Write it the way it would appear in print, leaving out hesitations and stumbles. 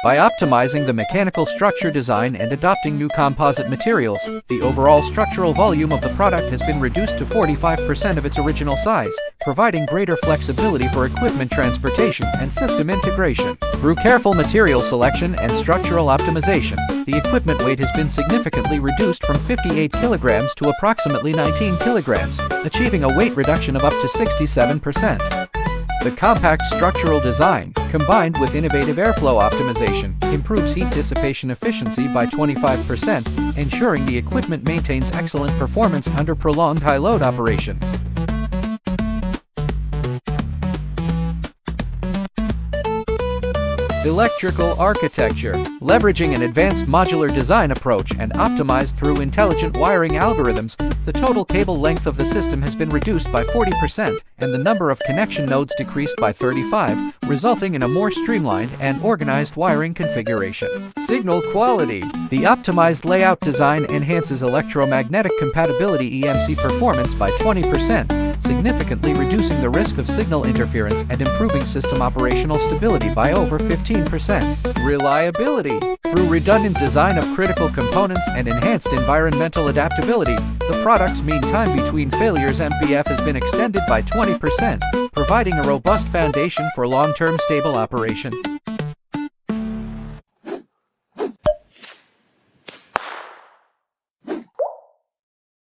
By optimizing the mechanical structure design and adopting new composite materials, the overall structural volume of the product has been reduced to 45% of its original size, providing greater flexibility for equipment transportation and system integration. Through careful material selection and structural optimization, the equipment weight has been significantly reduced from 58 kilograms to approximately 19 kilograms, achieving a weight reduction of up to 67%. The compact structural design, combined with innovative airflow optimization, improves heat dissipation efficiency by 25%, ensuring the equipment maintains excellent performance under prolonged high-load operations. Electrical architecture. Leveraging an advanced modular design approach and optimized through intelligent wiring algorithms, the total cable length of the system has been reduced by 40% and the number of connection nodes decreased by 35, resulting in a more streamlined and organized wiring configuration. Signal quality. The optimized layout design enhances electromagnetic compatibility (EMC) performance by 20%, significantly reducing the risk of signal interference and improving system operational stability by over 15%. Reliability. Through redundant design of critical components and enhanced environmental adaptability, the product's mean time between failures (MPF) has been extended by 20%, providing a robust foundation for long-term stable operation.